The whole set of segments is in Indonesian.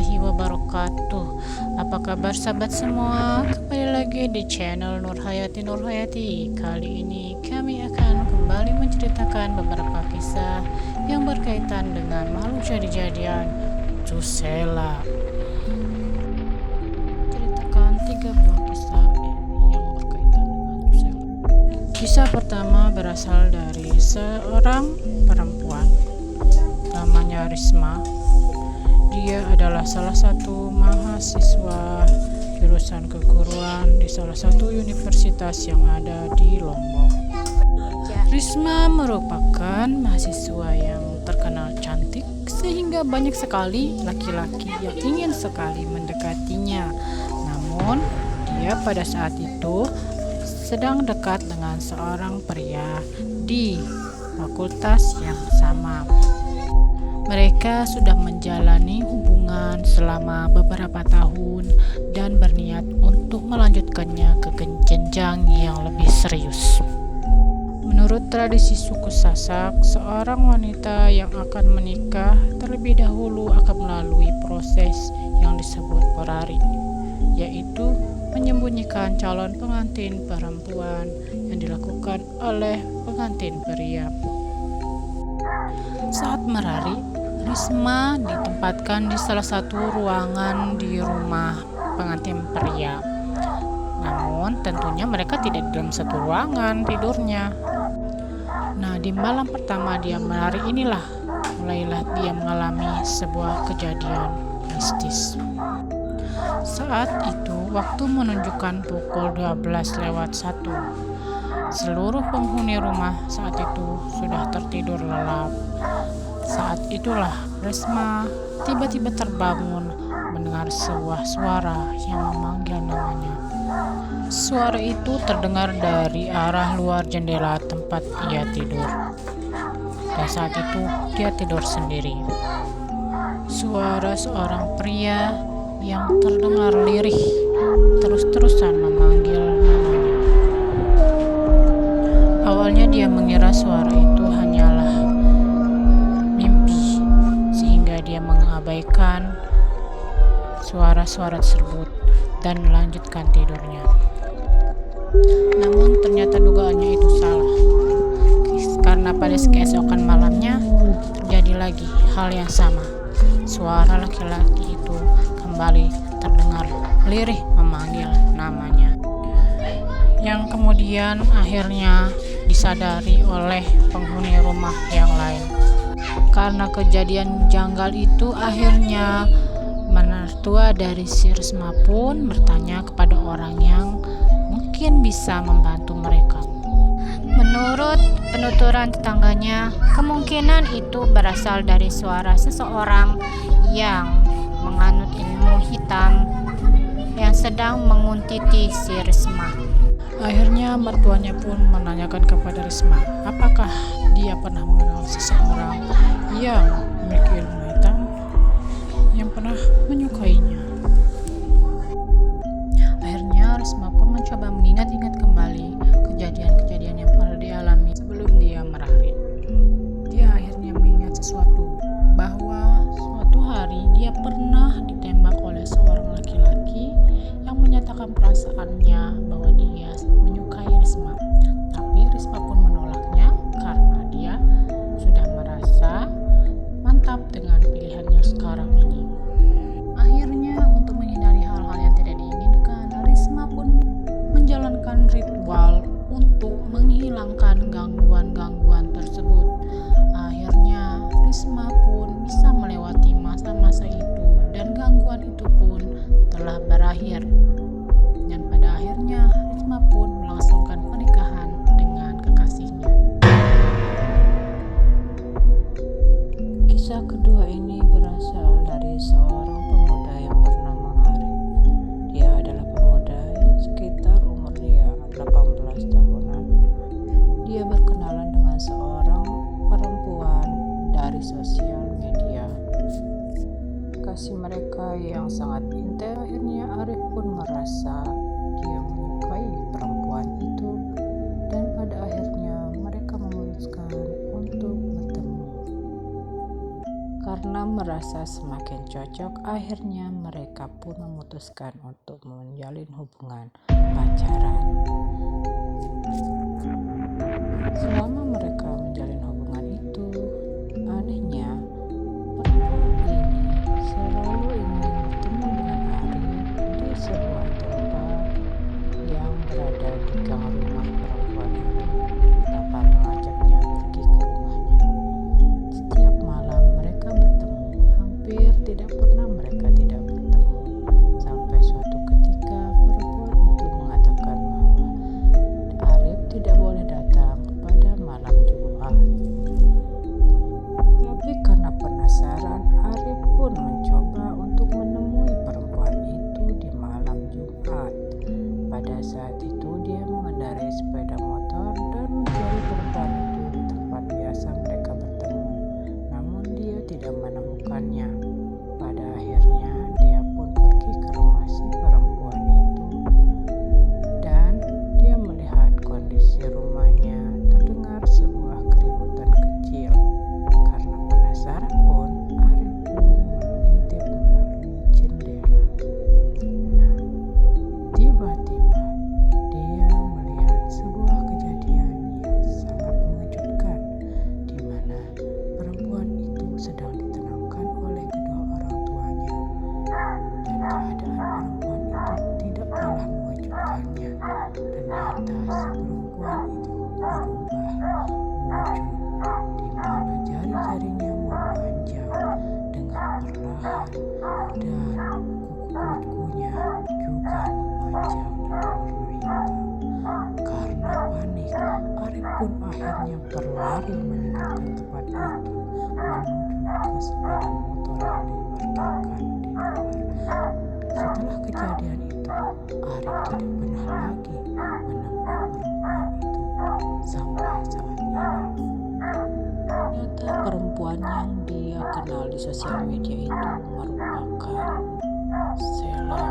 warahmatullahi wabarakatuh. Apa kabar sahabat semua? Kembali lagi di channel Nurhayati. Kali ini kami akan kembali menceritakan beberapa kisah yang berkaitan dengan makhluk jadi-jadian Tusela. Ceritakan 3 buah kisah yang berkaitan dengan Tusela. Kisah pertama berasal dari seorang perempuan namanya Risma. Dia adalah salah satu mahasiswa jurusan keguruan di salah satu universitas yang ada di Lombok. Risma merupakan mahasiswa yang terkenal cantik sehingga banyak sekali laki-laki yang ingin sekali mendekatinya. Namun, dia pada saat itu sedang dekat dengan seorang pria di fakultas yang sama. Mereka sudah menjalani hubungan selama beberapa tahun dan berniat untuk melanjutkannya ke jenjang yang lebih serius. Menurut tradisi suku Sasak, seorang wanita yang akan menikah terlebih dahulu akan melalui proses yang disebut perari, yaitu menyembunyikan calon pengantin perempuan yang dilakukan oleh pengantin pria. Saat merari, Risma ditempatkan di salah satu ruangan di rumah pengantin pria. Namun tentunya mereka tidak di dalam satu ruangan tidurnya. Nah, di malam pertama dia menari inilah mulailah dia mengalami sebuah kejadian mistis. Saat itu waktu menunjukkan pukul 12:01. Seluruh penghuni rumah saat itu sudah tertidur lelap. Saat itulah Risma tiba-tiba terbangun mendengar sebuah suara yang memanggil namanya. Suara itu terdengar dari arah luar jendela tempat ia tidur. Dan saat itu dia tidur sendiri. Suara seorang pria yang terdengar lirih terus-terusan memanggil namanya. Awalnya dia mengira suara itu hanyalah mimpi, sehingga dia mengabaikan suara-suara tersebut dan melanjutkan tidurnya. Namun ternyata dugaannya itu salah, karena pada keesokan malamnya terjadi lagi hal yang sama. Suara laki-laki itu kembali terdengar lirih memanggil namanya, yang kemudian akhirnya disadari oleh penghuni rumah yang lain. Karena kejadian janggal itu, akhirnya mertua dari si Risma pun bertanya kepada orang yang mungkin bisa membantu mereka. Menurut penuturan tetangganya, kemungkinan itu berasal dari suara seseorang yang menganut ilmu hitam yang sedang menguntiti si Risma. Akhirnya mertuanya pun menanyakan kepada Risma, apakah dia pernah mengenal seseorang yang memiliki ilmu hitam yang pernah menyukainya. Akhirnya Risma pun mencoba mengingat-ingat kembali kejadian-kejadian yang pernah dialami sebelum dia merari. Dia akhirnya mengingat sesuatu, bahwa suatu hari dia pernah ditembak oleh seorang laki-laki yang menyatakan perasaannya bahwa dia menyukai Risma. Tapi Risma pun menolaknya karena dia sudah merasa mantap dengan pilihannya sekarang ini. Akhirnya untuk menghindari hal-hal yang tidak diinginkan, Risma pun menjalankan ritual untuk menghilangkan gangguan-gangguan tersebut. Akhirnya Risma pun bisa melewati masa-masa itu dan gangguan itu pun telah berakhir. Dan pada akhirnya Risma pun melangsungkan pernikahan dengan kekasihnya. Kisah kedua ini berasal dari seorang pemuda yang bernama Ari. Dia adalah pemuda yang sekitar umur dia 18 tahunan. Dia berkenalan dengan seorang perempuan dari sosial media. Kasih mereka yang sangat intens. Akhirnya Arif pun merasa dia menyukai perempuan itu, dan pada akhirnya mereka memutuskan untuk bertemu. Karena merasa merasa semakin cocok, akhirnya mereka pun memutuskan untuk menjalin hubungan pacaran. Selama mereka menjalin hubungan itu, anehnya perempuan ini selalu ingin bertemu dengan Arif di sebuah tempat yang berada di gang rumah perempuan itu tanpa mengajaknya pergi ke rumahnya. Setiap malam mereka bertemu, hampir tidak pernah mereka tidak bertemu. Sampai suatu ketika perempuan itu mengatakan bahwa Arif tidak boleh datang pada malam Jumat. Tapi karena penasaran, Arif pun mencoba untuk menemui perempuan itu di malam Jumat. Pada saat itu dia mengendarai sepeda motor dan mencari perempuan itu di tempat biasa mereka bertemu. Namun dia tidak menemukannya. Pada akhirnya dia pun pergi ke rumah si perempuan itu dan dia melihat kondisi rumahnya terdengar sebuah keributan kecil. Karena penasaran pun, Arif pun mengintip melalui jendela. Nah, tiba-tiba dia melihat sebuah kejadian yang sangat mengejutkan, di mana perempuan itu sedang ditenangkan oleh kedua orang tuanya. Dan keadaan perempuan itu tidak kalah mengejutkannya. Ternyata si perempuan itu berubah wujud, di mana jari-jarinya memanjang dengan perlahan dan kuku-kukunya juga memanjang dan warna hitam. Karena panik, Arif pun akhirnya berlari meninggalkan tempat itu menuju ke sepeda motor yang diparkirkan di luar. Setelah kejadian itu, Arif tidak pernah lagi menemui perempuan itu sampai saat ini. Ternyata perempuan yang dia kenal di sosial media itu merupakan Sheila.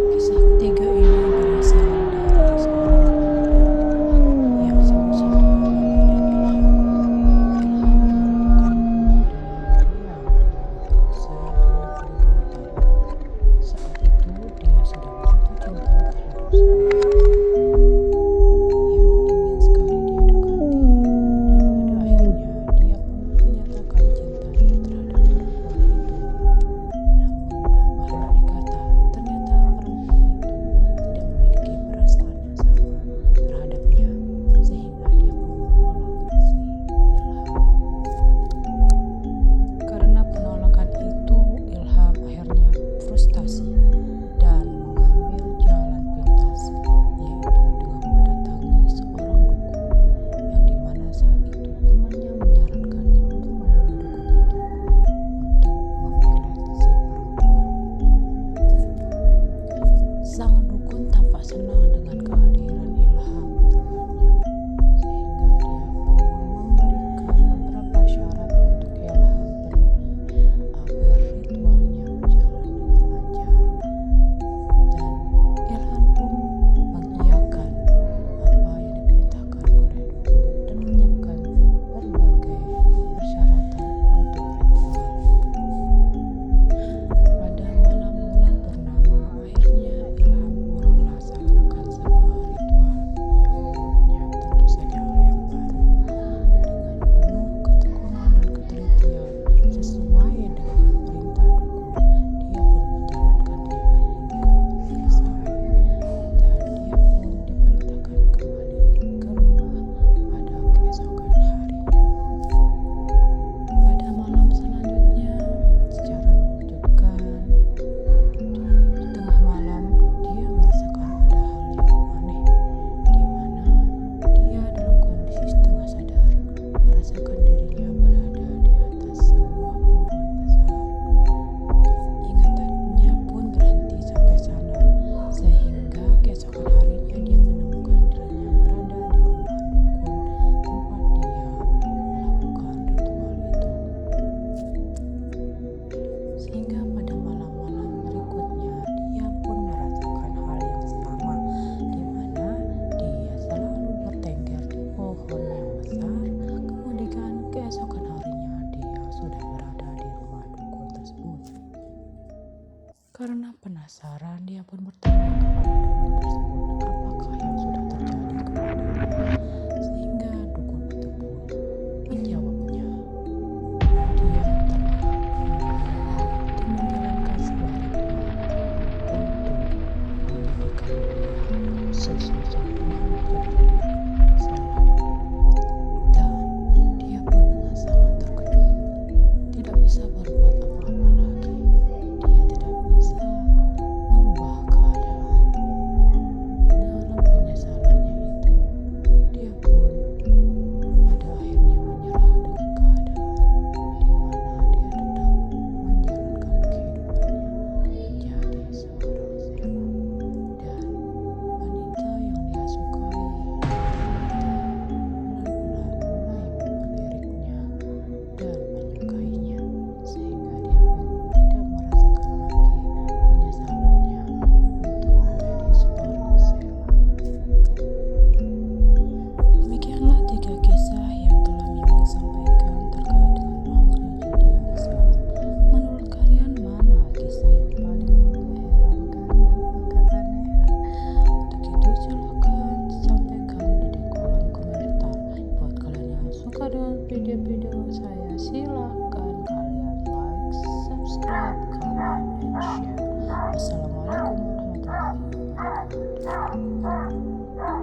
Kisah ketiga ini berasal dari seorang yang sebut saja namanya Ilham. Ilham merupakan pemuda yang berusia 22 tahun. Saat itu dia sedang jatuh cinta terhadap seorang yang ingin sekali dia dekati, dan pada akhirnya dia pun menyatakan cintanya terhadap perempuan video-video saya, silahkan kalian like, subscribe, comment, and share. Assalamualaikum warahmatullahi wabarakatuh.